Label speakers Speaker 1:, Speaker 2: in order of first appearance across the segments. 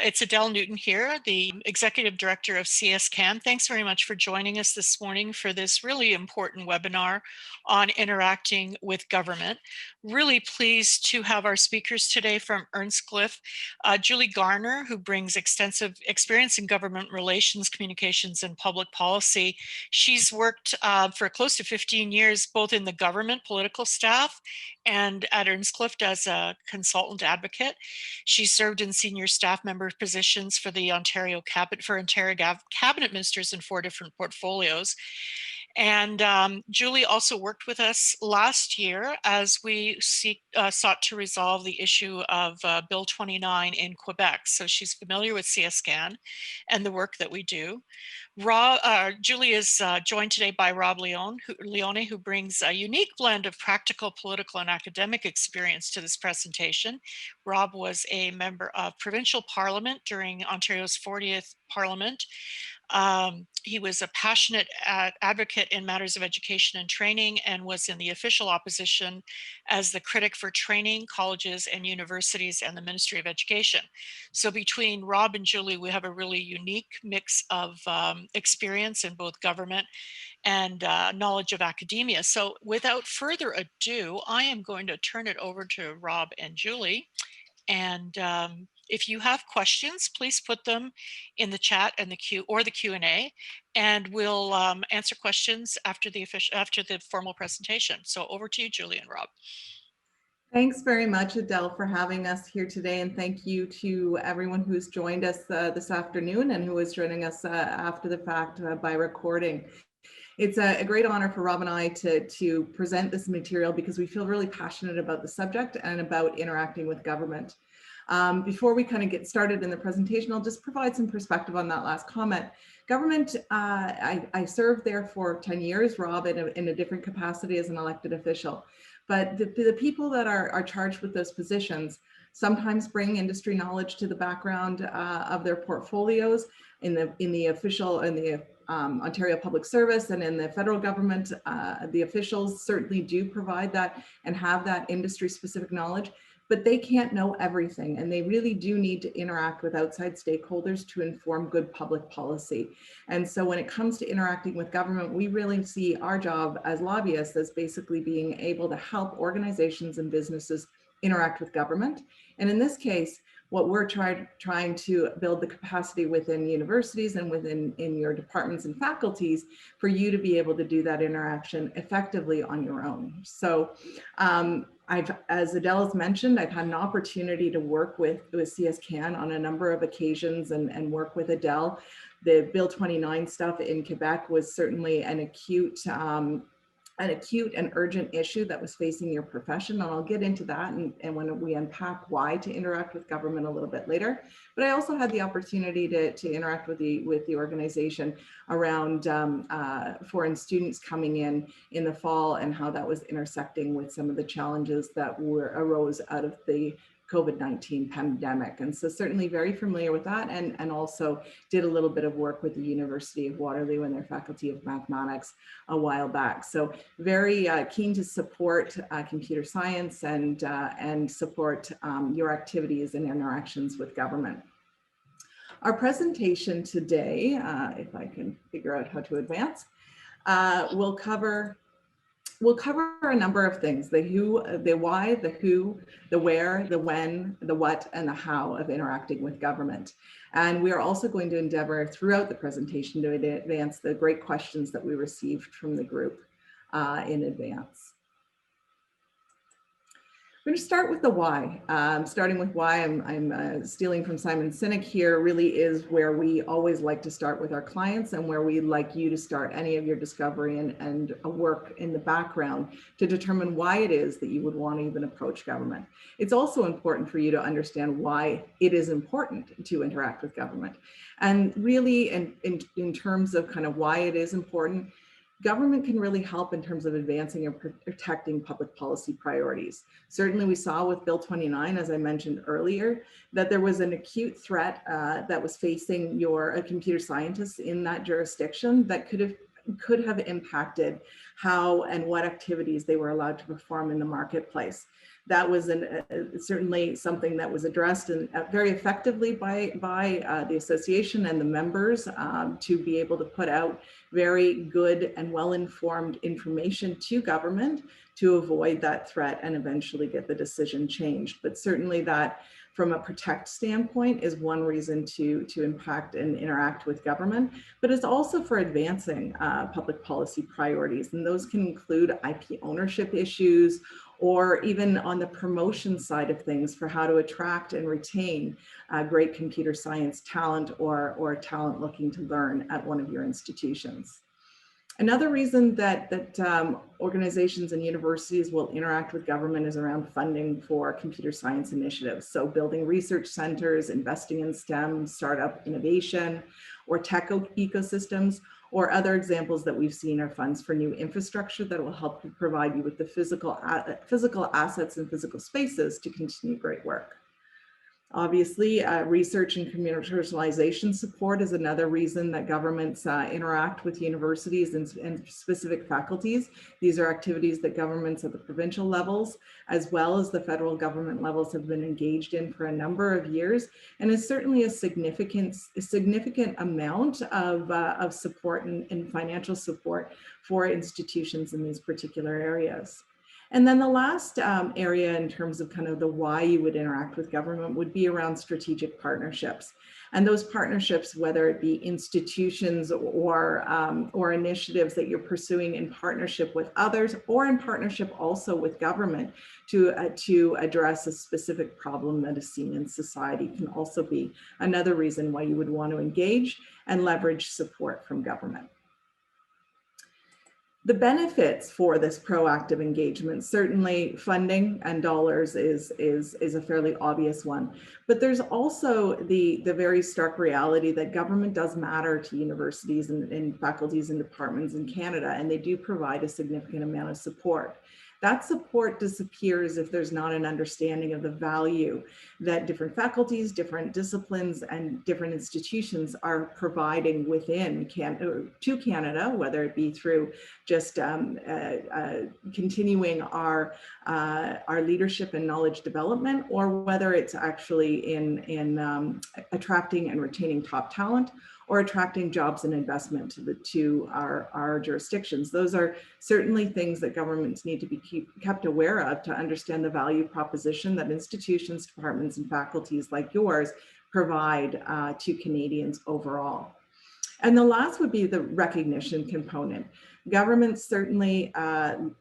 Speaker 1: it's Adele Newton here, the Executive Director of CSCAN. Thanks very much for joining us this morning for this really important webinar on interacting with government. Really pleased to have our speakers today from Earnscliffe, Julie Garner, who brings extensive experience in government relations, communications, and public policy. She's worked for close to 15 years, both in the government political staff and at Earnscliffe as a consultant advocate. She served in senior staff member positions for the Ontario cabinet ministers in 4 different portfolios. And Julie also worked with us last year as we sought to resolve the issue of Bill 29 in Quebec. So she's familiar with CSCAN and the work that we do. Julie is joined today by Rob Leone, who brings a unique blend of practical, political, and academic experience to this presentation. Rob was a member of provincial parliament during Ontario's 40th parliament. He was a passionate advocate in matters of education and training and was in the official opposition as the critic for training, colleges and universities and the Ministry of Education. So between Rob and Julie, we have a really unique mix of experience in both government and knowledge of academia. So without further ado, I am going to turn it over to Rob and Julie. And if you have questions, please put them in the chat and the Q&A, and we'll answer questions after the formal presentation. So over to you, Julie and Rob.
Speaker 2: Thanks very much, Adele, for having us here today, and thank you to everyone who's joined us this afternoon and who is joining us after the fact by recording. It's a great honor for Rob and I to present this material because we feel really passionate about the subject and about interacting with government. Before we kind of get started in the presentation, I'll just provide some perspective on that last comment. Government, I served there for 10 years, Rob, in a different capacity as an elected official. But the people that are charged with those positions sometimes bring industry knowledge to the background of their portfolios in the Ontario Public Service and in the federal government. The officials certainly do provide that and have that industry specific knowledge, but they can't know everything, and they really do need to interact with outside stakeholders to inform good public policy. And so when it comes to interacting with government, we really see our job as lobbyists as basically being able to help organizations and businesses interact with government. And in this case, what we're trying to build the capacity within universities and within your departments and faculties for you to be able to do that interaction effectively on your own. So as Adele has mentioned, I've had an opportunity to work with CSCAN on a number of occasions and work with Adele. The Bill 29 stuff in Quebec was certainly an acute and urgent issue that was facing your profession, and I'll get into that and when we unpack why to interact with government a little bit later. But I also had the opportunity to interact with the organization around foreign students coming in the fall and how that was intersecting with some of the challenges that arose out of the COVID-19 pandemic. And so certainly very familiar with that, and also did a little bit of work with the University of Waterloo and their Faculty of Mathematics a while back. So very keen to support computer science and support your activities and interactions with government. Our presentation today, if I can figure out how to advance, will cover a number of things: the who, the why, the who, the where, the when, the what, and the how of interacting with government. And we are also going to endeavor throughout the presentation to advance the great questions that we received from the group in advance. I'm going to start with the why. Starting with why, I'm stealing from Simon Sinek here, really is where we always like to start with our clients and where we like you to start any of your discovery and work in the background to determine why it is that you would want to even approach government. It's also important for you to understand why it is important to interact with government. And really, in terms of kind of why it is important, government can really help in terms of advancing and protecting public policy priorities. Certainly we saw with Bill 29, as I mentioned earlier, that there was an acute threat that was facing your computer scientists in that jurisdiction that could have could have impacted how and what activities they were allowed to perform in the marketplace. That was certainly something that was addressed and very effectively by the association and the members, to be able to put out very good and well-informed information to government to avoid that threat and eventually get the decision changed. But certainly that, from a protect standpoint, is one reason to impact and interact with government, but it's also for advancing public policy priorities. And those can include IP ownership issues, or even on the promotion side of things for how to attract and retain great computer science talent, or talent looking to learn at one of your institutions. Another reason that organizations and universities will interact with government is around funding for computer science initiatives. So building research centers, investing in STEM, startup innovation, or tech ecosystems, or other examples that we've seen are funds for new infrastructure that will help provide you with the physical assets and physical spaces to continue great work. Obviously, research and commercialization support is another reason that governments interact with universities and specific faculties. These are activities that governments at the provincial levels, as well as the federal government levels, have been engaged in for a number of years, and is certainly a significant amount of support and financial support for institutions in these particular areas. And then the last area in terms of kind of the why you would interact with government would be around strategic partnerships. And those partnerships, whether it be institutions or initiatives that you're pursuing in partnership with others, or in partnership also with government to address a specific problem that is seen in society, can also be another reason why you would want to engage and leverage support from government. The benefits for this proactive engagement, certainly funding and dollars is a fairly obvious one, but there's also the very stark reality that government does matter to universities and faculties and departments in Canada, and they do provide a significant amount of support. That support disappears if there's not an understanding of the value that different faculties, different disciplines, and different institutions are providing within to Canada, whether it be through just continuing our leadership and knowledge development, or whether it's actually in attracting and retaining top talent, or attracting jobs and investment to our jurisdictions. Those are certainly things that governments need to be kept aware of to understand the value proposition that institutions, departments, and faculties like yours provide to Canadians overall. And the last would be the recognition component. Governments certainly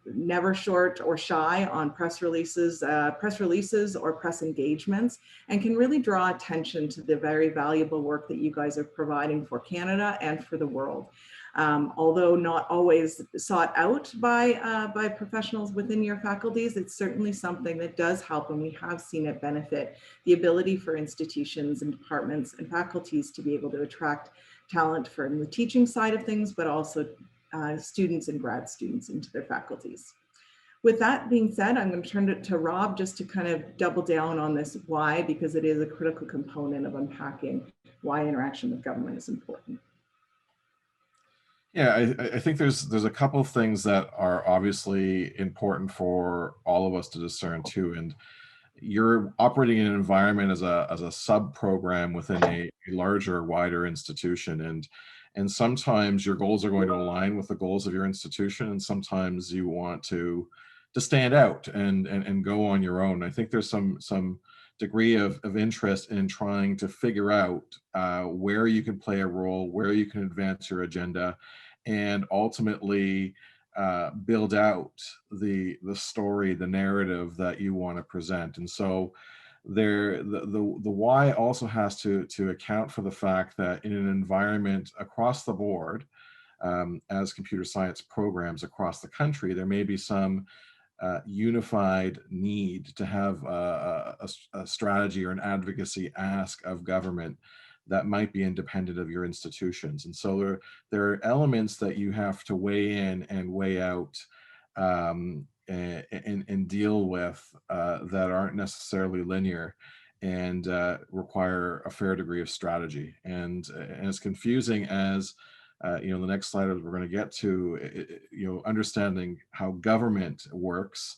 Speaker 2: never short or shy on press releases or press engagements, and can really draw attention to the very valuable work that you guys are providing for Canada and for the world. Although not always sought out by professionals within your faculties, it's certainly something that does help, and we have seen it benefit the ability for institutions and departments and faculties to be able to attract talent from the teaching side of things, but also students and grad students into their faculties. With that being said, I'm going to turn it to Rob just to kind of double down on this why, because it is a critical component of unpacking why interaction with government is important.
Speaker 3: Yeah, I think there's a couple of things that are obviously important for all of us to discern too. And you're operating in an environment as a sub program within a larger, wider institution, and sometimes your goals are going to align with the goals of your institution, and sometimes you want to stand out and go on your own. I think there's some degree of interest in trying to figure out where you can play a role, where you can advance your agenda, and ultimately build out the story, the narrative that you want to present. And so the why also has to account for the fact that in an environment across the board, as computer science programs across the country, there may be some unified need to have a strategy or an advocacy ask of government that might be independent of your institutions. And so there are elements that you have to weigh in and weigh out and deal with that aren't necessarily linear and require a fair degree of strategy. And as confusing as The next slide we're going to get to, understanding how government works.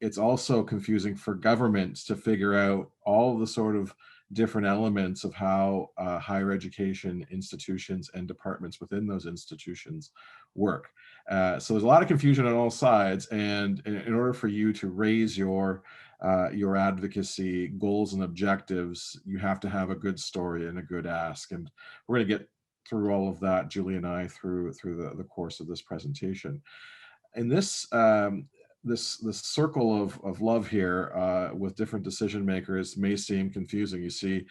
Speaker 3: It's also confusing for governments to figure out all the sort of different elements of how higher education institutions and departments within those institutions work. So there's a lot of confusion on all sides, and in order for you to raise your advocacy goals and objectives, you have to have a good story and a good ask. And we're going to get through all of that, Julie and I, through the course of this presentation. In this this circle of love here with different decision makers may seem confusing. You see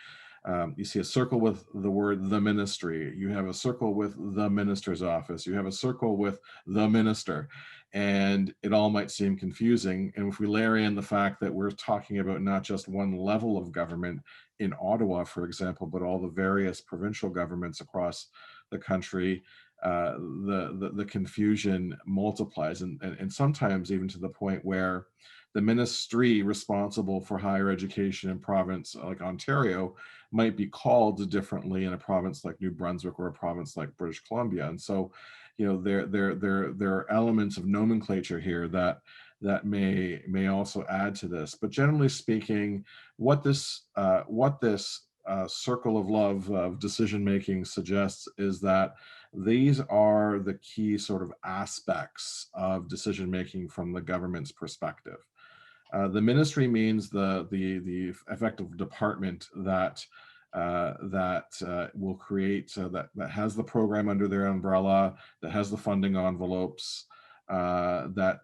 Speaker 3: a circle with the word the ministry. You have a circle with the minister's office. You have a circle with the minister, and it all might seem confusing. And if we layer in the fact that we're talking about not just one level of government in Ottawa, for example, but all the various provincial governments across the country, the confusion multiplies, and sometimes even to the point where the ministry responsible for higher education in province like Ontario might be called differently in a province like New Brunswick or a province like British Columbia. And so, there are elements of nomenclature here that may also add to this. But generally speaking, what this circle of love of decision making suggests is that these are the key sort of aspects of decision making from the government's perspective. The ministry means the effective department that will create that has the program under their umbrella, that has the funding envelopes, that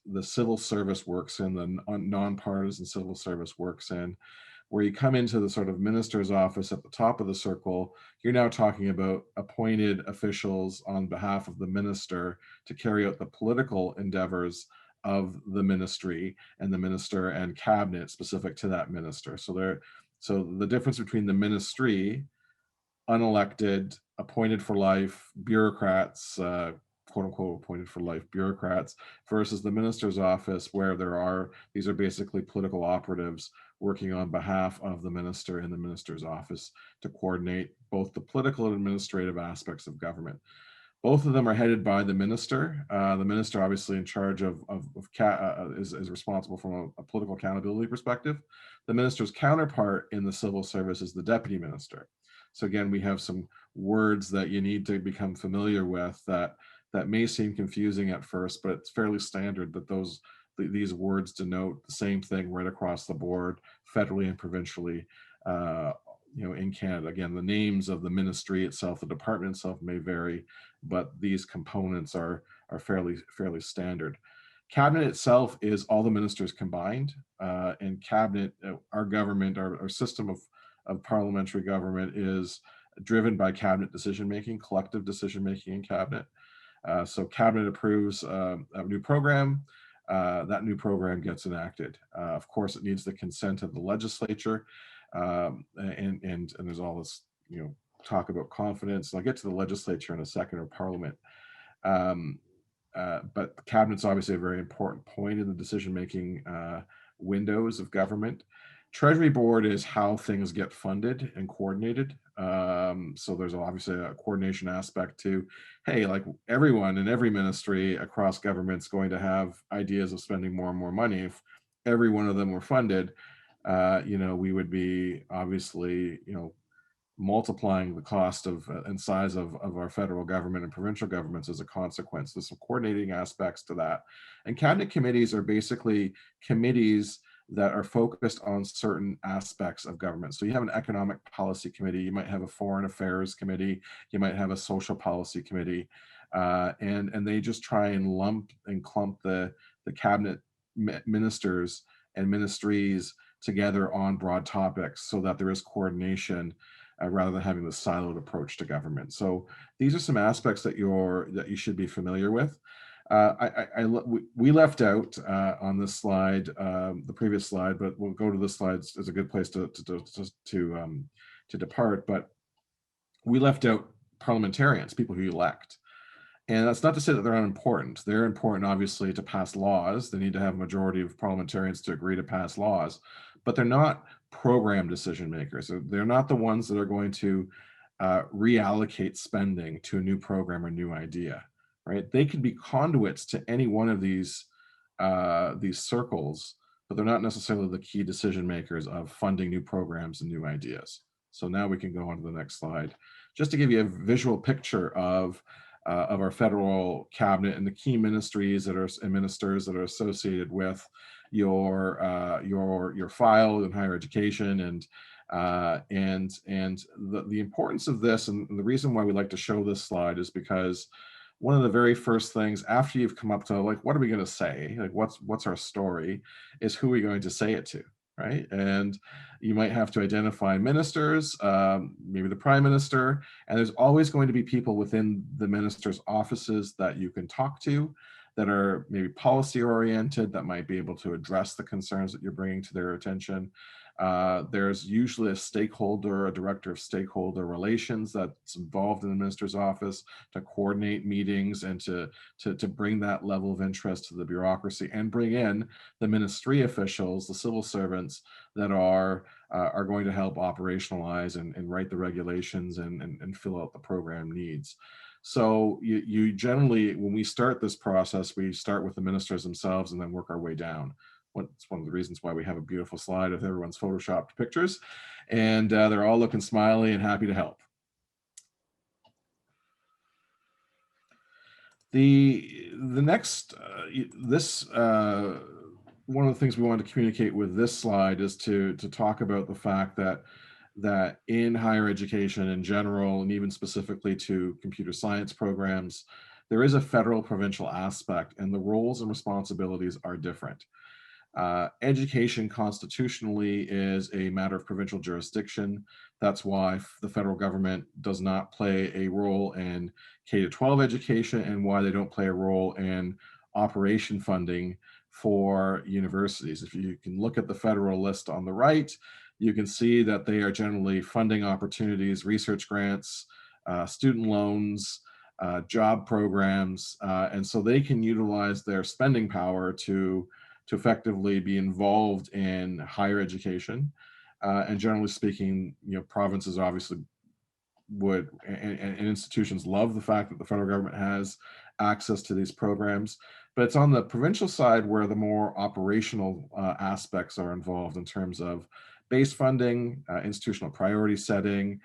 Speaker 3: the civil service works in, the nonpartisan civil service works in. Where you come into the sort of minister's office at the top of the circle, you're now talking about appointed officials on behalf of the minister to carry out the political endeavors of the ministry and the minister and cabinet specific to that minister. So the difference between the ministry, unelected, appointed for life bureaucrats, quote unquote appointed for life bureaucrats, versus the minister's office, where these are basically political operatives working on behalf of the minister in the minister's office to coordinate both the political and administrative aspects of government. Both of them are headed by the minister. The minister, obviously, in charge is responsible from a political accountability perspective. The minister's counterpart in the civil service is the deputy minister. So again, we have some words that you need to become familiar with that may seem confusing at first, but it's fairly standard that these words denote the same thing right across the board, federally and provincially. In Canada, again, the names of the ministry itself, the department itself may vary, but these components are fairly standard. Cabinet itself is all the ministers combined, and cabinet, our government, our system of parliamentary government is driven by cabinet decision making, collective decision making in cabinet. So cabinet approves a new program. That new program gets enacted. Of course, it needs the consent of the legislature, and there's all this talk about confidence. And I'll get to the legislature in a second, or parliament. But the cabinet's obviously a very important point in the decision-making windows of government. Treasury Board is how things get funded and coordinated. So there's obviously a coordination aspect to, hey, like everyone in every ministry across government's going to have ideas of spending more and more money. If every one of them were funded, we would be obviously, multiplying the cost of and size of our federal government and provincial governments as a consequence. There's some coordinating aspects to that. And cabinet committees are basically committees that are focused on certain aspects of government. So you have an economic policy committee, you might have a foreign affairs committee, you might have a social policy committee, and they just try and lump and clump the cabinet ministers and ministries together on broad topics so that there is coordination rather than having the siloed approach to government. So these are some aspects that you should be familiar with. We left out on this slide, the previous slide, but we'll go to the slides as a good place to depart. But we left out parliamentarians, people who elect. And that's not to say that they're unimportant. They're important, obviously, to pass laws. They need to have a majority of parliamentarians to agree to pass laws, but they're not program decision makers. They're not the ones that are going to reallocate spending to a new program or new idea, right? They could be conduits to any one of these circles, but they're not necessarily the key decision makers of funding new programs and new ideas. So now we can go on to the next slide, just to give you a visual picture of our federal cabinet and the key ministries that are and ministers that are associated with your file in higher education, and the importance of this, and the reason why we like to show this slide is because one of the very first things after you've come up to, like, what are we going to say, like what's our story, is who are we going to say it to, right? And you might have to identify ministers, maybe the prime minister, and there's always going to be people within the minister's offices that you can talk to that are maybe policy oriented, that might be able to address the concerns that you're bringing to their attention. There's usually a stakeholder, a director of stakeholder relations that's involved in the minister's office to coordinate meetings and to bring that level of interest to the bureaucracy, and bring in the ministry officials, the civil servants that are going to help operationalize and write the regulations and fill out the program needs. So you generally, when we start this process, we start with the ministers themselves and then work our way down. It's one of the reasons why we have a beautiful slide with everyone's photoshopped pictures, and they're all looking smiley and happy to help. The next, one of the things we want to communicate with this slide is to talk about the fact that in higher education in general, and even specifically to computer science programs, there is a federal provincial aspect, and the roles and responsibilities are different. Education constitutionally is a matter of provincial jurisdiction. That's why the federal government does not play a role in K-12 education, and why they don't play a role in operation funding for universities. If you can look at the federal list on the right, you can see that they are generally funding opportunities, research grants, student loans, job programs, and so they can utilize their spending power to effectively be involved in higher education. And generally speaking, provinces obviously would, and institutions love the fact that the federal government has access to these programs. But it's on the provincial side where the more operational aspects are involved in terms of base funding, institutional priority setting,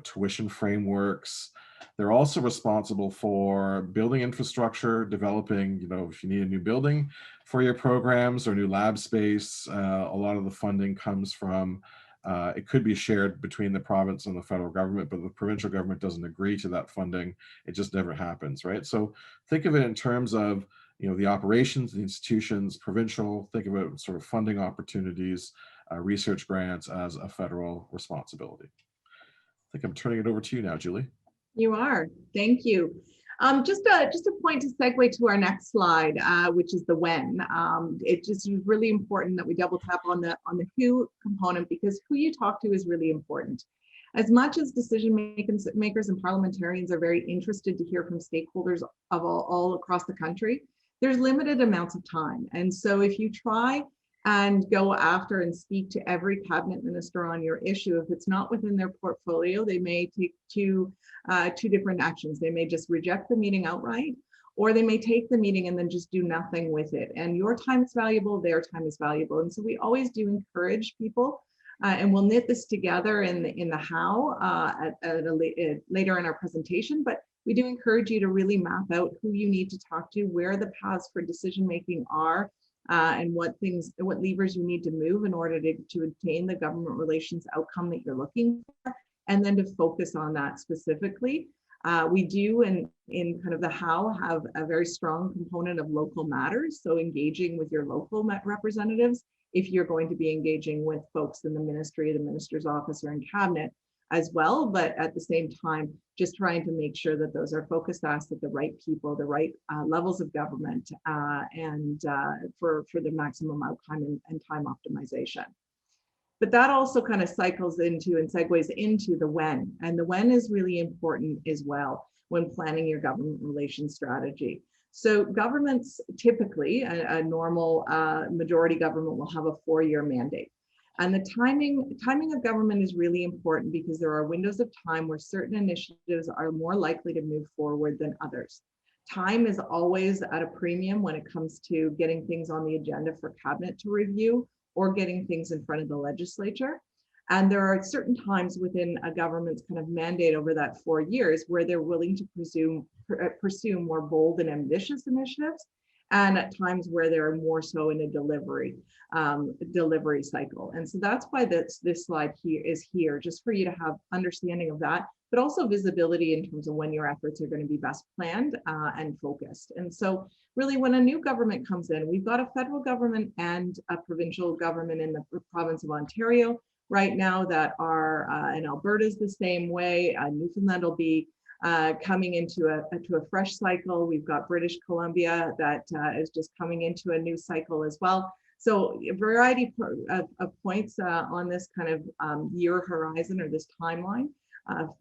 Speaker 3: tuition frameworks. They're also responsible for building infrastructure, developing, if you need a new building for your programs or new lab space, a lot of the funding comes from, it could be shared between the province and the federal government, but the provincial government doesn't agree to that funding. It just never happens, right? So think of it in terms of, the operations, the institutions, provincial, think of it sort of funding opportunities, research grants as a federal responsibility. I think I'm turning it over to you now, Julie.
Speaker 2: You are. Thank you. Just a point to segue to our next slide, which is the when. It just is really important that we double tap on the who component, because who you talk to is really important. As much as decision makers and parliamentarians are very interested to hear from stakeholders of all across the country, there's limited amounts of time. And so if you try and go after and speak to every cabinet minister on your issue, if it's not within their portfolio, they may take two different actions. They may just reject the meeting outright, or they may take the meeting and then just do nothing with it. And your time is valuable, their time is valuable. And so we always do encourage people, and we'll knit this together in the how later in our presentation, but we do encourage you to really map out who you need to talk to, where the paths for decision making are, and what levers you need to move in order to obtain the government relations outcome that you're looking for, and then to focus on that specifically. We do, in kind of the how, have a very strong component of local matters, so engaging with your local representatives if you're going to be engaging with folks in the ministry, the minister's office, or in cabinet as well, but at the same time, just trying to make sure that those are focused asked at the right people, the right levels of government, and for the maximum outcome and time optimization. But that also kind of cycles into and segues into the when, and the when is really important as well when planning your government relations strategy. So governments typically, a normal majority government will have a 4-year mandate. And the timing of government is really important because there are windows of time where certain initiatives are more likely to move forward than others. Time is always at a premium when it comes to getting things on the agenda for cabinet to review or getting things in front of the legislature. And there are certain times within a government's kind of mandate over that 4 years where they're willing to pursue more bold and ambitious initiatives, and at times where they're more so in a delivery cycle. And so that's why this slide here, just for you to have understanding of that, but also visibility in terms of when your efforts are going to be best planned and focused. And so really when a new government comes in, we've got a federal government and a provincial government in the province of Ontario right now that are, and Alberta's the same way. Newfoundland will be coming into a fresh cycle. We've got British Columbia that is just coming into a new cycle as well. So a variety of points on this kind of year horizon or this timeline,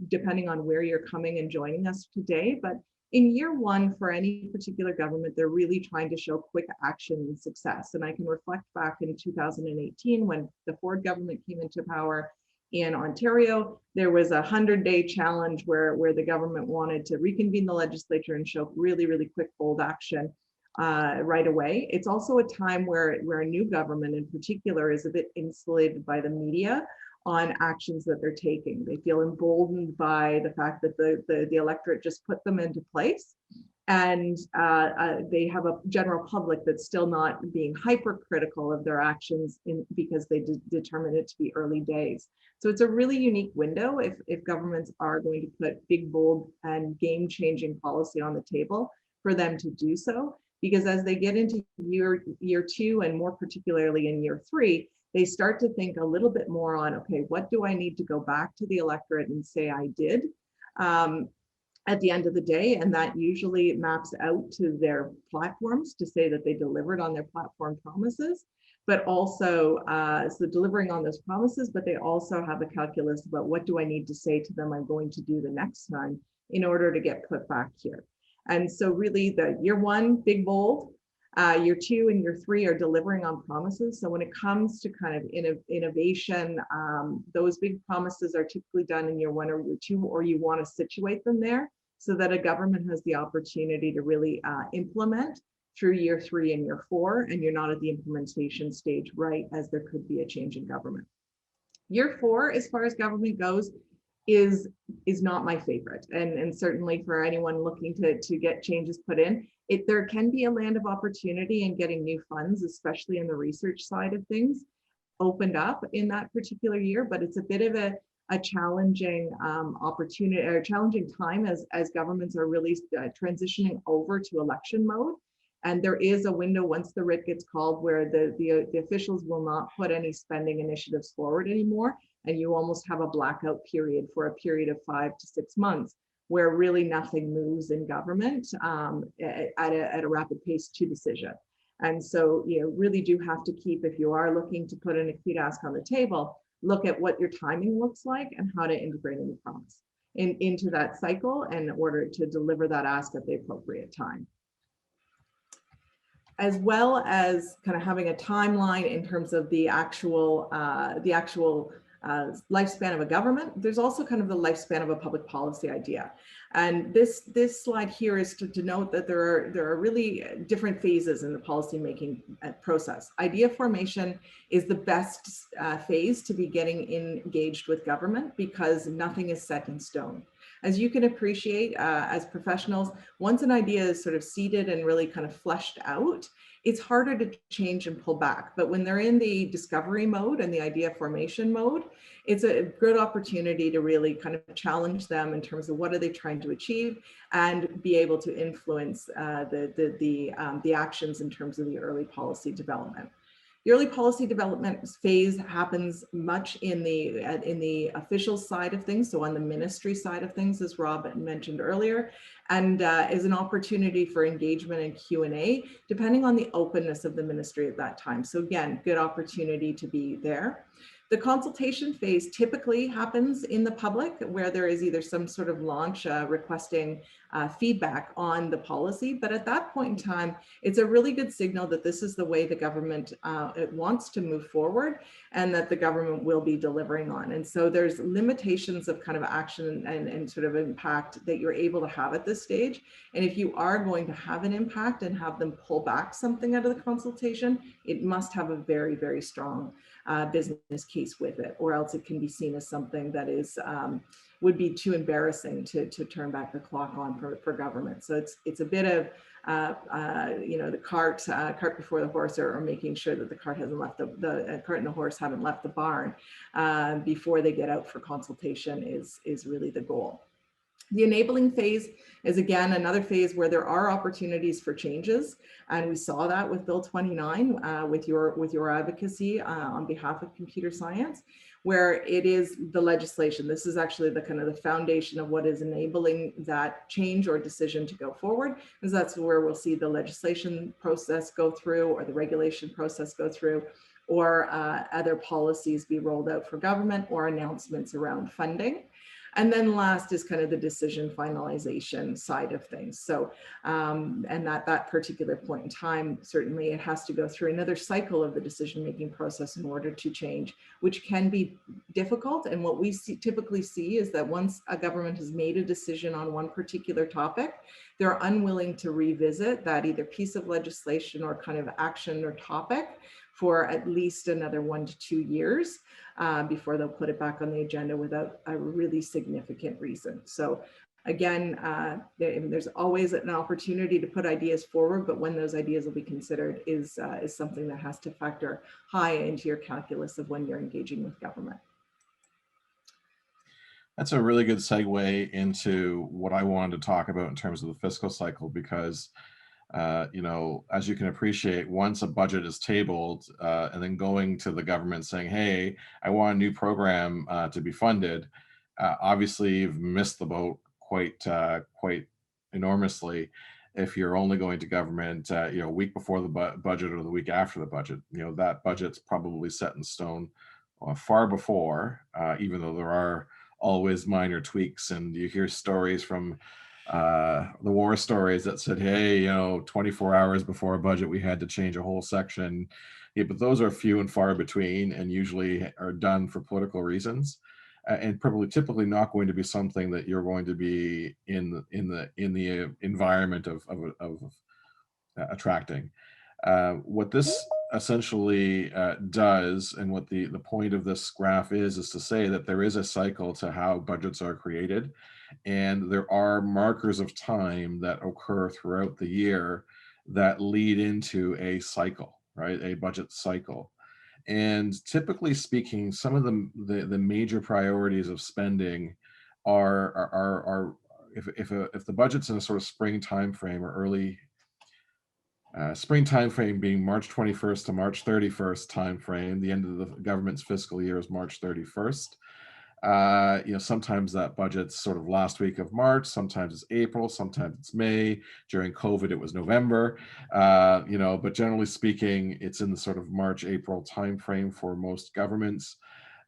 Speaker 2: depending on where you're coming and joining us today. But in year one, for any particular government, they're really trying to show quick action and success. And I can reflect back in 2018 when the Ford government came into power in Ontario. There was a 100-day challenge where the government wanted to reconvene the legislature and show really, really quick, bold action right away. It's also a time where a new government in particular is a bit insulated by the media on actions that they're taking. They feel emboldened by the fact that the electorate just put them into place. And they have a general public that's still not being hypercritical of their actions because they determined it to be early days. So it's a really unique window if governments are going to put big, bold, and game-changing policy on the table for them to do so. Because as they get into year two, and more particularly in year three, they start to think a little bit more on, okay, what do I need to go back to the electorate and say I did at the end of the day? And that usually maps out to their platforms to say that they delivered on their platform promises, but also, so delivering on those promises, but they also have a calculus about what do I need to say to them I'm going to do the next time in order to get put back here. And so really the year one, big, bold, year two and year three are delivering on promises. So when it comes to kind of innovation, those big promises are typically done in year one or year two, or you want to situate them there so that a government has the opportunity to really implement through year three and year four, and you're not at the implementation stage right as there could be a change in government. Year four, as far as government goes, is not my favorite, and certainly for anyone looking to get changes put in, there can be a land of opportunity in getting new funds, especially in the research side of things, opened up in that particular year, but it's a bit of a challenging opportunity or challenging time as governments are really transitioning over to election mode. And there is a window once the writ gets called where the officials will not put any spending initiatives forward anymore. And you almost have a blackout period for a period of 5 to 6 months where really nothing moves in government at a rapid pace to decision. And so you really do have to keep, if you are looking to put an acute ask on the table, look at what your timing looks like and how to integrate a new promise into that cycle in order to deliver that ask at the appropriate time. As well as kind of having a timeline in terms of the actual lifespan of a government, there's also kind of the lifespan of a public policy idea. And this slide here is to denote that there are really different phases in the policymaking process. Idea formation is the best phase to be getting engaged with government because nothing is set in stone. As you can appreciate as professionals, once an idea is sort of seeded and really kind of fleshed out, it's harder to change and pull back. But when they're in the discovery mode and the idea formation mode, it's a good opportunity to really kind of challenge them in terms of what are they trying to achieve and be able to influence the actions in terms of the early policy development. The early policy development phase happens much in the official side of things, so on the ministry side of things, as Rob mentioned earlier. and is an opportunity for engagement and Q&A, depending on the openness of the ministry at that time. So again, good opportunity to be there. The consultation phase typically happens in the public, where there is either some sort of launch requesting feedback on the policy. But at that point in time, it's a really good signal that this is the way the government it wants to move forward, and that the government will be delivering on. And so there's limitations of kind of action and sort of impact that you're able to have at this stage. And if you are going to have an impact and have them pull back something out of the consultation, it must have a very, very strong business case with it, or else it can be seen as something that is would be too embarrassing to turn back the clock on for government. So it's a bit of you know, the cart before the horse, or making sure that the cart hasn't left the cart and the horse haven't left the barn before they get out for consultation is really the goal. The enabling phase is, again, another phase where there are opportunities for changes, and we saw that with Bill 29 with your advocacy on behalf of computer science, where it is the legislation. This is actually the kind of the foundation of what is enabling that change or decision to go forward, because that's where we'll see the legislation process go through, or the regulation process go through, or other policies be rolled out for government, or announcements around funding. And then last is kind of the decision finalization side of things. So, and that particular point in time, certainly it has to go through another cycle of the decision-making process in order to change, which can be difficult. And what we typically see is that once a government has made a decision on one particular topic, they're unwilling to revisit that either piece of legislation or kind of action or topic for at least another 1 to 2 years before they'll put it back on the agenda without a really significant reason. So again, there's always an opportunity to put ideas forward, but when those ideas will be considered is something that has to factor high into your calculus of when you're engaging with government.
Speaker 3: That's a really good segue into what I wanted to talk about in terms of the fiscal cycle, because you know, as you can appreciate, once a budget is tabled and then going to the government saying, hey, I want a new program to be funded, obviously you've missed the boat quite enormously if you're only going to government you know, a week before the budget or the week after the budget. You know, that budget's probably set in stone far before, even though there are always minor tweaks, and you hear stories from the war stories that said, hey, you know, 24 hours before a budget, we had to change a whole section. Yeah, but those are few and far between, and usually are done for political reasons, and probably typically not going to be something that you're going to be in the environment of attracting. What this essentially does, and what the point of this graph is to say that there is a cycle to how budgets are created, and there are markers of time that occur throughout the year that lead into a cycle, right? A budget cycle. And typically speaking, some of the major priorities of spending are if the budget's in a sort of spring time frame, or early spring time frame being March 21st to March 31st time frame. The end of the government's fiscal year is March 31st. You know, sometimes that budget's sort of last week of March, sometimes it's April, sometimes it's May. During COVID, it was November. You know, but generally speaking, it's in the sort of March, April time frame for most governments.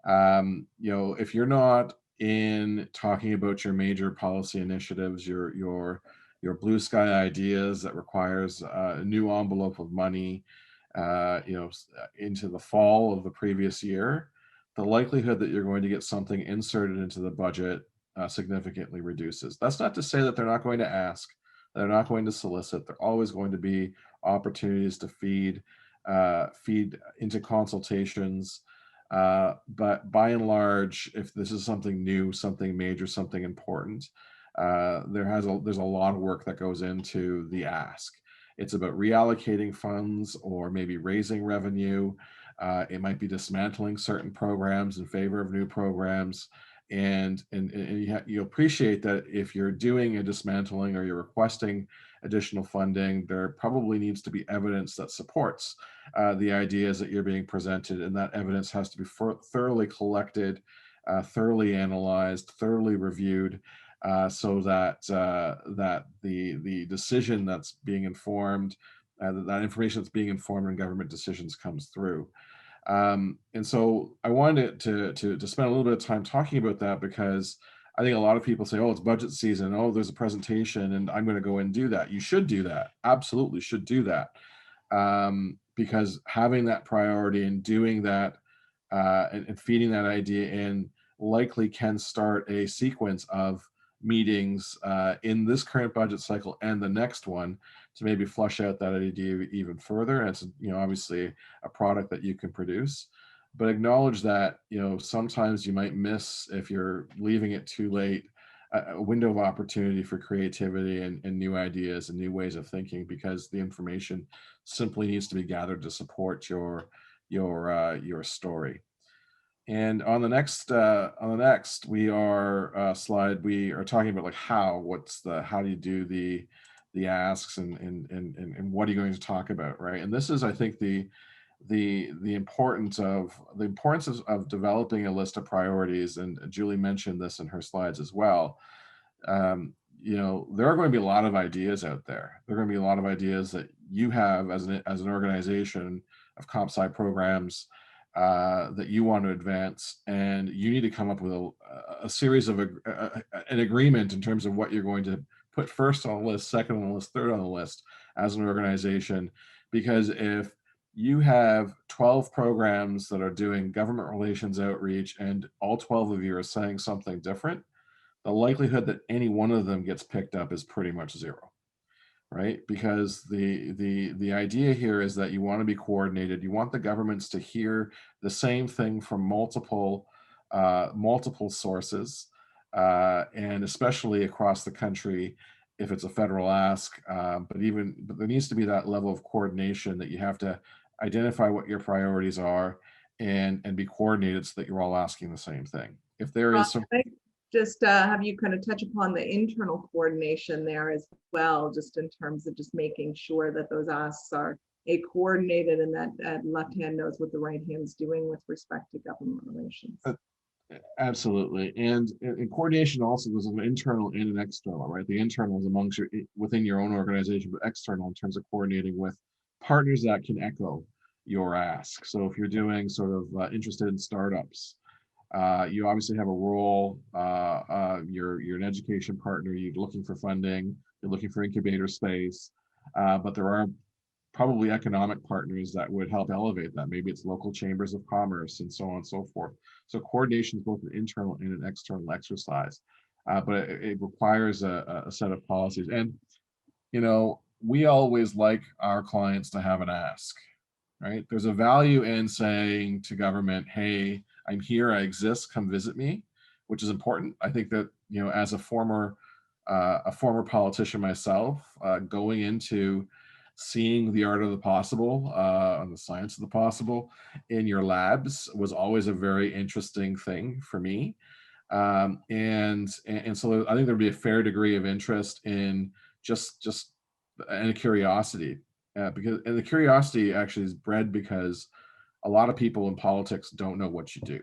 Speaker 3: You know, if you're not in talking about your major policy initiatives, your blue sky ideas that requires a new envelope of money, you know, into the fall of the previous year, the likelihood that you're going to get something inserted into the budget significantly reduces. That's not to say that they're not going to ask, they're not going to solicit. There are always going to be opportunities to feed into consultations. But by and large, if this is something new, something major, something important, there's a lot of work that goes into the ask. It's about reallocating funds, or maybe raising revenue. It might be dismantling certain programs in favor of new programs. And you appreciate that if you're doing a dismantling or you're requesting additional funding, there probably needs to be evidence that supports the ideas that you're being presented, and that evidence has to be thoroughly collected, thoroughly analyzed, thoroughly reviewed, so that that the decision that's being informed, that information that's being informed in government decisions comes through. And so I wanted to spend a little bit of time talking about that, because I think a lot of people say, oh, it's budget season. Oh, there's a presentation and I'm going to go and do that. You should do that. Absolutely should do that. Because having that priority and doing that, and feeding that idea in likely can start a sequence of meetings in this current budget cycle and the next one, to maybe flush out that idea even further. And it's, obviously a product that you can produce, but acknowledge that, sometimes you might miss, if you're leaving it too late, a window of opportunity for creativity and new ideas and new ways of thinking, because the information simply needs to be gathered to support your story. And on the next we are slide, we are talking about like how do you do the asks, and what are you going to talk about, right? And this is, I think, the importance of developing a list of priorities, and Julie mentioned this in her slides as well. There are going to be a lot of ideas out there. There are going to be a lot of ideas that you have as an organization of comp sci programs that you want to advance, and you need to come up with a series of an agreement in terms of what you're going to put first on the list, second on the list, third on the list as an organization. Because if you have 12 programs that are doing government relations outreach, and all 12 of you are saying something different, the likelihood that any one of them gets picked up is pretty much zero, right? Because the idea here is that you want to be coordinated. You want the governments to hear the same thing from multiple sources, and especially across the country if it's a federal ask. But there needs to be that level of coordination, that you have to identify what your priorities are and be coordinated, so that you're all asking the same thing. If there is some
Speaker 2: Can I just have you kind of touch upon the internal coordination there as well, just in terms of just making sure that those asks are coordinated, and that left hand knows what the right hand's doing with respect to government relations.
Speaker 3: Absolutely. And coordination also, there's an internal and an external, right? The internal is within your own organization, but external in terms of coordinating with partners that can echo your ask. So if you're doing sort of interested in startups, you obviously have a role. You're an education partner. You're looking for funding. You're looking for incubator space. But there are probably economic partners that would help elevate that. Maybe it's local chambers of commerce and so on and so forth. So coordination is both an internal and an external exercise, but it requires a set of policies. And, we always like our clients to have an ask, right? There's a value in saying to government, hey, I'm here, I exist, come visit me, which is important. I think that, as a former politician myself, going into seeing the art of the possible, and the science of the possible in your labs was always a very interesting thing for me. And so I think there'd be a fair degree of interest in just and a curiosity, because the curiosity actually is bred because a lot of people in politics don't know what you do,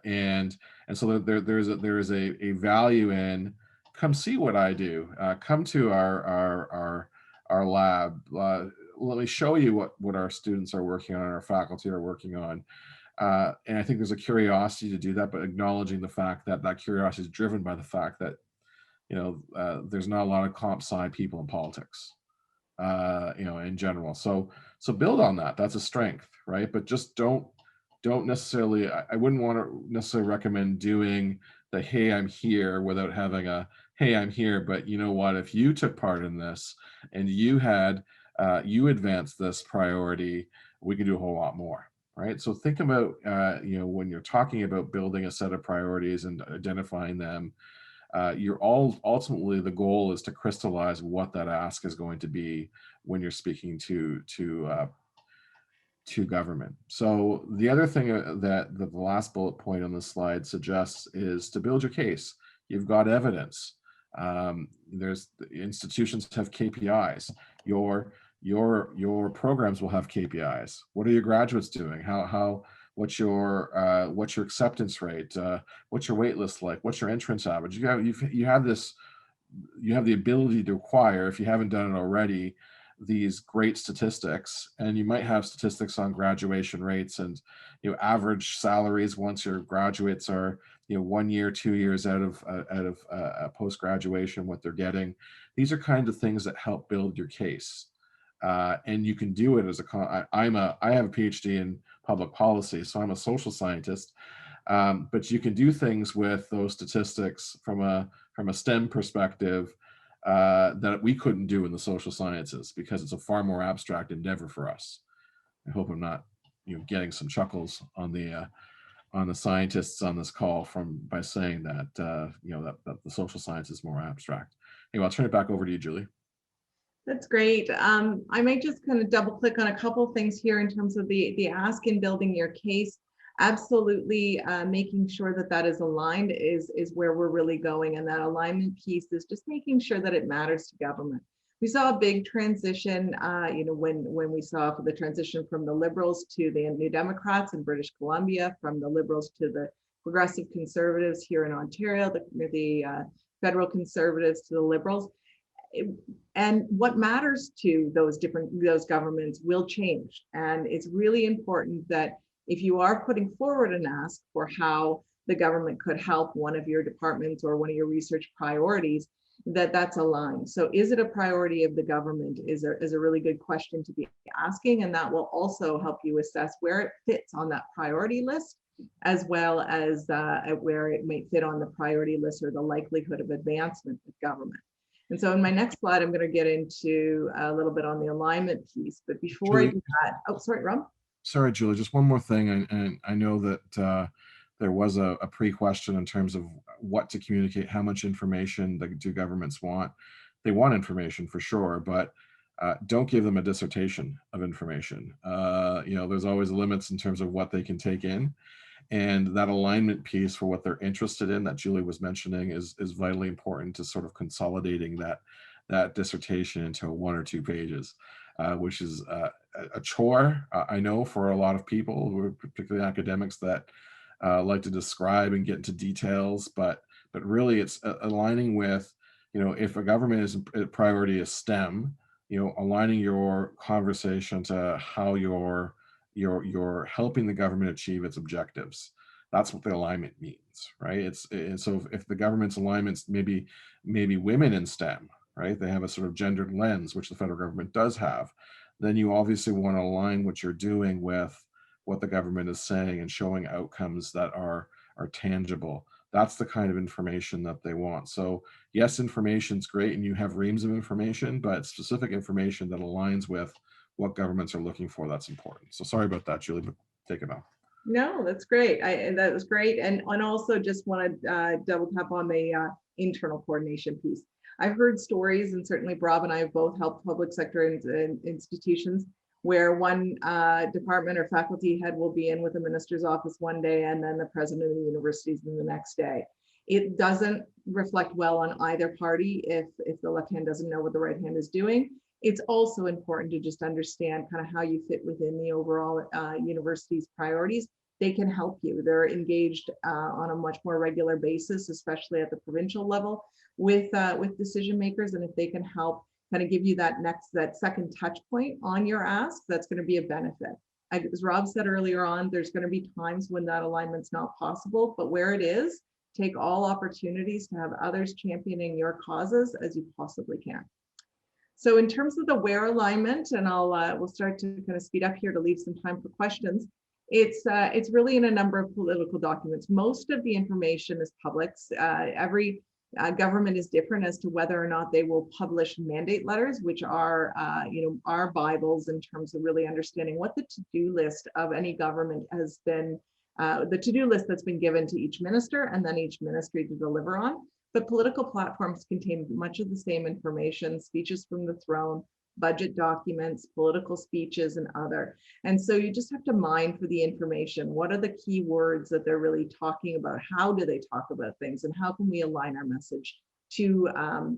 Speaker 3: and so there is a value in, come see what I do, come to our lab, let me show you what our students are working on, our faculty are working on. And I think there's a curiosity to do that, but acknowledging the fact that that curiosity is driven by the fact that, there's not a lot of comp sci people in politics, in general. So build on that. That's a strength, right? But just don't necessarily, I wouldn't want to necessarily recommend doing the, hey, I'm here, without having a, hey, I'm here, but you know what, if you took part in this and you advanced this priority, we could do a whole lot more, right? So think about, when you're talking about building a set of priorities and identifying them, ultimately the goal is to crystallize what that ask is going to be when you're speaking to government. So the other thing that the last bullet point on the slide suggests is to build your case. You've got evidence. There's institutions have KPIs. Your programs will have KPIs. What are your graduates doing? what's your acceptance rate, what's your wait list like, what's your entrance average. You have the ability to acquire, if you haven't done it already, these great statistics. And you might have statistics on graduation rates and average salaries once your graduates are 1 year, 2 years out of post graduation, what they're getting. These are kind of things that help build your case. And you can do it as I have a PhD in public policy, so I'm a social scientist. But you can do things with those statistics from a STEM perspective that we couldn't do in the social sciences, because it's a far more abstract endeavor for us. I hope I'm not getting some chuckles on the scientists on this call by saying that that the social science is more abstract. Anyway, I'll turn it back over to you, Julie.
Speaker 2: That's great. I might just kind of double click on a couple of things here in terms of the ask in building your case. Absolutely, making sure that that is aligned is where we're really going. And that alignment piece is just making sure that it matters to government. We saw a big transition, when we saw the transition from the Liberals to the New Democrats in British Columbia, from the Liberals to the Progressive Conservatives here in Ontario, the Federal Conservatives to the Liberals. And what matters to those governments will change. And it's really important that if you are putting forward an ask for how the government could help one of your departments or one of your research priorities, that's aligned. So is it a priority of the government is a really good question to be asking. And that will also help you assess where it fits on that priority list, as well as where it might fit on the priority list or the likelihood of advancement with government. And so in my next slide, I'm going to get into a little bit on the alignment piece. But before I do that, oh, sorry, Rob.
Speaker 3: Sorry, Julie, just one more thing. And I know that there was a pre-question in terms of what to communicate, how much information do governments want. They want information for sure, but don't give them a dissertation of information. There's always limits in terms of what they can take in. And that alignment piece for what they're interested in that Julie was mentioning is vitally important to sort of consolidating that dissertation into 1 or 2 pages, which is a chore, I know, for a lot of people, who are particularly academics, that like to describe and get into details, but really it's aligning with, if a government priority is STEM, aligning your conversation to how you're helping the government achieve its objectives. That's what the alignment means, right? So if the government's alignments maybe women in STEM, right? They have a sort of gendered lens, which the federal government does have. Then you obviously want to align what you're doing with what the government is saying and showing outcomes that are tangible. That's the kind of information that they want. So yes, information's great, and you have reams of information, but specific information that aligns with what governments are looking for, that's important. So sorry about that, Julie, but take it off.
Speaker 2: No, that's great. That was great. And also just want to double tap on the internal coordination piece. I've heard stories, and certainly Rob and I have both helped public sector institutions, where one department or faculty head will be in with the minister's office one day and then the president of the universities in the next day. It doesn't reflect well on either party if the left hand doesn't know what the right hand is doing. It's also important to just understand kind of how you fit within the overall university's priorities. They can help you. They're engaged on a much more regular basis, especially at the provincial level, with decision makers. And if they can help kind of give you that second touch point on your ask, that's going to be a benefit. As Rob said earlier on, there's going to be times when that alignment's not possible, but where it is, take all opportunities to have others championing your causes as you possibly can. So in terms of the where alignment, and we'll start to kind of speed up here to leave some time for questions. It's really in a number of political documents. Most of the information is public. Every government is different as to whether or not they will publish mandate letters, which are our Bibles in terms of really understanding what the to-do list of any government has been, the to-do list that's been given to each minister and then each ministry to deliver on. But political platforms contain much of the same information: speeches from the throne, budget documents, political speeches, and other. And so you just have to mine for the information. What are the key words that they're really talking about? How do they talk about things? And how can we align our message to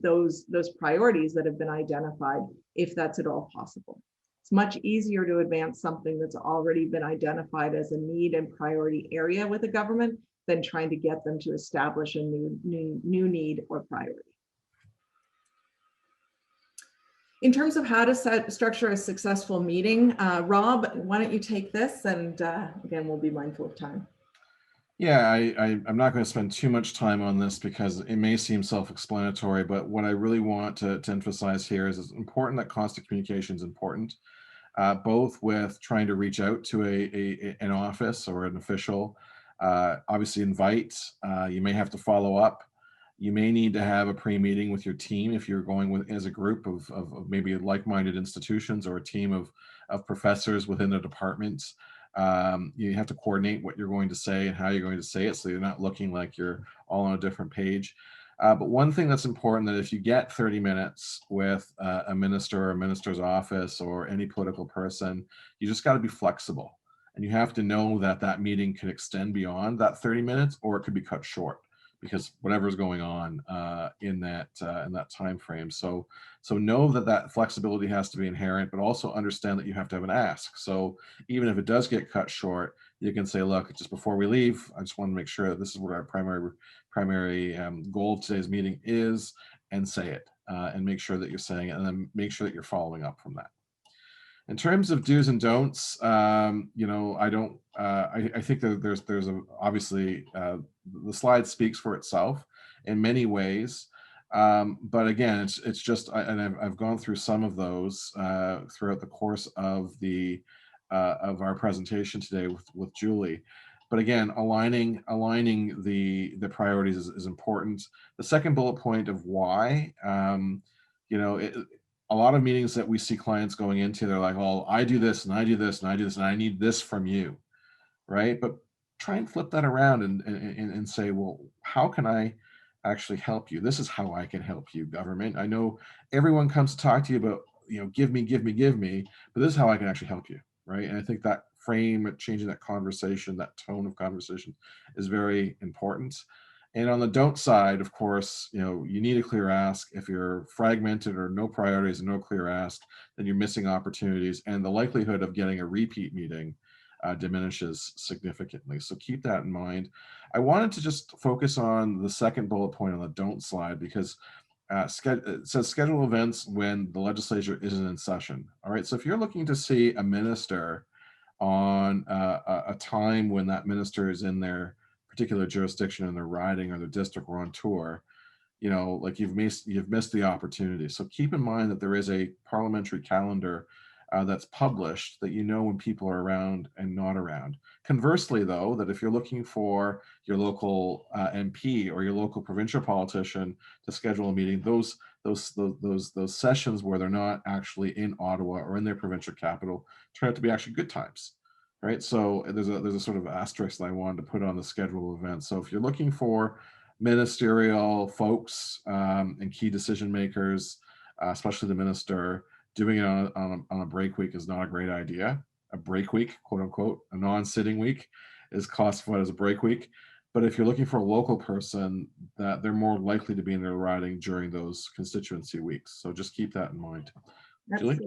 Speaker 2: those priorities that have been identified, if that's at all possible? It's much easier to advance something that's already been identified as a need and priority area with a government than trying to get them to establish a new need or priority. In terms of how to structure a successful meeting, Rob, why don't you take this? And again, we'll be mindful of time.
Speaker 3: Yeah, I'm not going to spend too much time on this because it may seem self-explanatory, but what I really want to emphasize here is it's important that constant communication is important, both with trying to reach out to an office or an official, obviously invite, you may have to follow up. You may need to have a pre-meeting with your team if you're going with as a group of maybe like-minded institutions or a team of professors within a department. You have to coordinate what you're going to say and how you're going to say it so you're not looking like you're all on a different page. But one thing that's important, that if you get 30 minutes with a minister or a minister's office or any political person, you just got to be flexible. And you have to know that that meeting can extend beyond that 30 minutes or it could be cut short, because whatever's going on in that time frame. So know that flexibility has to be inherent, but also understand that you have to have an ask. So even if it does get cut short, you can say, look, just before we leave, I just want to make sure that this is what our primary goal of today's meeting is, and say it, and make sure that you're saying it, and then make sure that you're following up from that. In terms of do's and don'ts, you know, I think that there's obviously the slide speaks for itself in many ways, but again, it's just, and I've gone through some of those throughout the course of of our presentation today with Julie. But again, aligning the priorities is important. The second bullet point of why, you know, a lot of meetings that we see clients going into, they're like, oh, I do this and I do this and I do this and I need this from you, right? But try and flip that around and say, well, how can I actually help you? This is how I can help you, government. I know everyone comes to talk to you about, you know, give me, but this is how I can actually help you, right? And I think that frame, changing that conversation, that tone of conversation is very important. And on the don't side, of course, you know, you need a clear ask. If you're fragmented or no priorities and no clear ask, then you're missing opportunities, and the likelihood of getting a repeat meeting diminishes significantly. So keep that in mind. I wanted to just focus on the second bullet point on the don't slide, because it says schedule events when the legislature isn't in session. All right, so if you're looking to see a minister on a time when that minister is in their particular jurisdiction in their riding or their district or on tour, you know, like you've missed the opportunity. So keep in mind that there is a parliamentary calendar that's published, that you know when people are around and not around. Conversely, though, that if you're looking for your local MP or your local provincial politician to schedule a meeting, those sessions where they're not actually in Ottawa or in their provincial capital turn out to be actually good times. Right, so there's a sort of asterisk that I wanted to put on the schedule of events. So if you're looking for ministerial folks and key decision makers, especially the minister, doing it on a break week is not a great idea. A break week, quote unquote, a non-sitting week is classified as a break week. But if you're looking for a local person, that they're more likely to be in their riding during those constituency weeks. So just keep that in mind. Julie?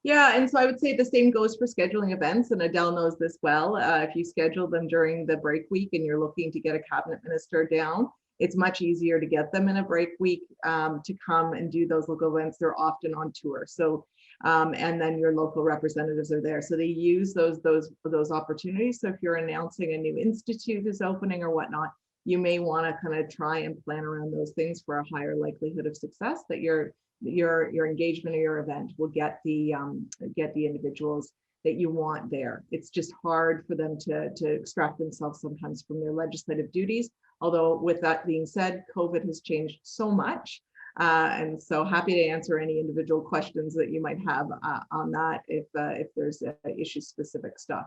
Speaker 2: Yeah, and so I would say the same goes for scheduling events, and Adele knows this well. If you schedule them during the break week and you're looking to get a cabinet minister down, it's much easier to get them in a break week to come and do those local events. They're often on tour, so and then your local representatives are there, so they use those opportunities. So if you're announcing a new institute is opening or whatnot, you may want to kind of try and plan around those things for a higher likelihood of success, that your engagement or your event will get the individuals that you want there. It's just hard for them to extract themselves sometimes from their legislative duties. Although with that being said, COVID has changed so much. And so happy to answer any individual questions that you might have on that if there's issue specific stuff.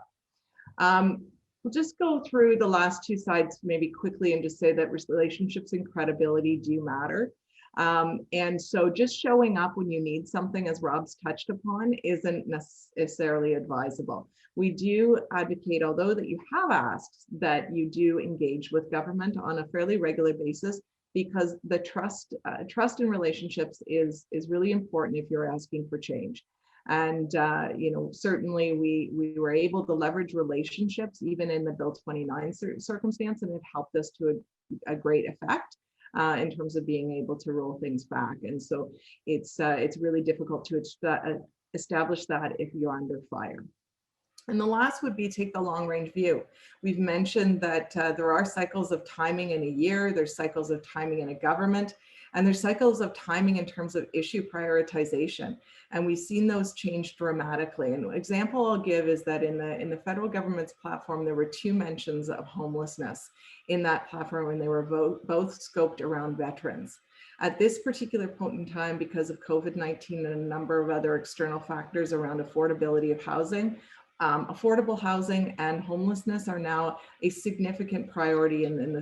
Speaker 2: We'll just go through the last two slides maybe quickly and just say that relationships and credibility do matter. And so just showing up when you need something, as Rob's touched upon, isn't necessarily advisable. We do advocate, although that you have asked, that you do engage with government on a fairly regular basis, because the trust in relationships is really important if you're asking for change. And certainly we were able to leverage relationships even in the Bill 29 circumstance, and it helped us to a great effect in terms of being able to roll things back. And so it's really difficult to establish that if you're under fire. And the last would be take the long range view. We've mentioned that there are cycles of timing in a year, there's cycles of timing in a government, and there's cycles of timing in terms of issue prioritization. And we've seen those change dramatically. And an example I'll give is that in the federal government's platform, there were 2 mentions of homelessness in that platform, and they were both scoped around veterans. At this particular point in time, because of COVID-19 and a number of other external factors around affordability of housing, affordable housing and homelessness are now a significant priority in the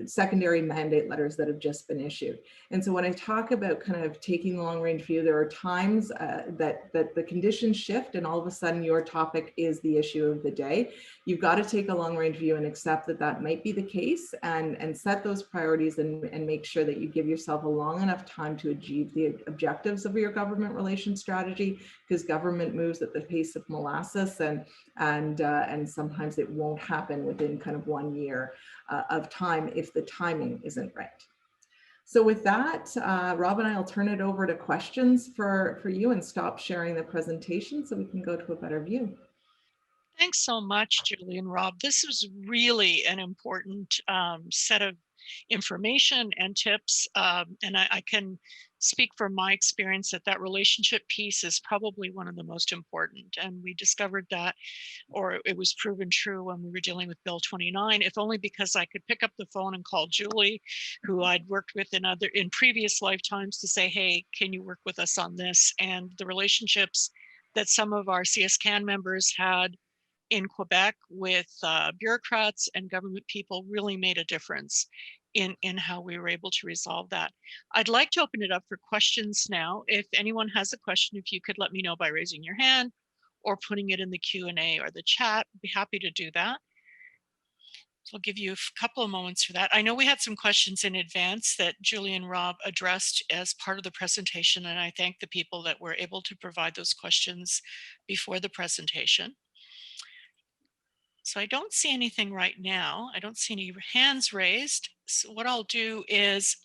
Speaker 2: secondary mandate letters that have just been issued. And so when I talk about kind of taking long range view, there are times that the conditions shift and all of a sudden your topic is the issue of the day. You've got to take a long range view and accept that that might be the case, and set those priorities and make sure that you give yourself a long enough time to achieve the objectives of your government relations strategy, because government moves at the pace of molasses, and sometimes it won't happen within kind of 1 year of time if the timing isn't right. So with that, Rob and I will turn it over to questions for you and stop sharing the presentation so we can go to a better view.
Speaker 1: Thanks so much, Julie and Rob. This was really an important set of information and tips. And I can speak from my experience that relationship piece is probably one of the most important. And we discovered that, or it was proven true when we were dealing with Bill 29, if only because I could pick up the phone and call Julie, who I'd worked with in previous lifetimes, to say, hey, can you work with us on this? And the relationships that some of our CSCAN members had in Quebec with bureaucrats and government people really made a difference in how we were able to resolve that. I'd like to open it up for questions now. If anyone has a question, if you could let me know by raising your hand or putting it in the Q&A or the chat, I'd be happy to do that. So I'll give you a couple of moments for that. I know we had some questions in advance that Julie and Rob addressed as part of the presentation, and I thank the people that were able to provide those questions before the presentation. So I don't see anything right now. I don't see any hands raised. So what I'll do is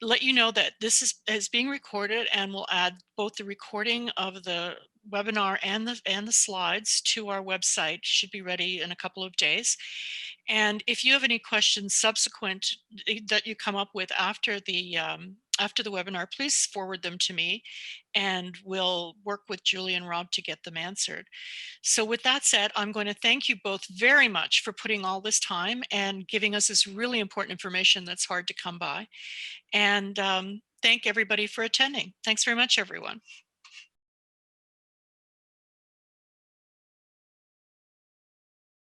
Speaker 1: let you know that this is being recorded, and we'll add both the recording of the webinar and the slides to our website. Should be ready in a couple of days. And if you have any questions subsequent that you come up with after the webinar, please forward them to me, and we'll work with Julie and Rob to get them answered. So with that said, I'm going to thank you both very much for putting all this time and giving us this really important information that's hard to come by. And thank everybody for attending. Thanks very much, everyone.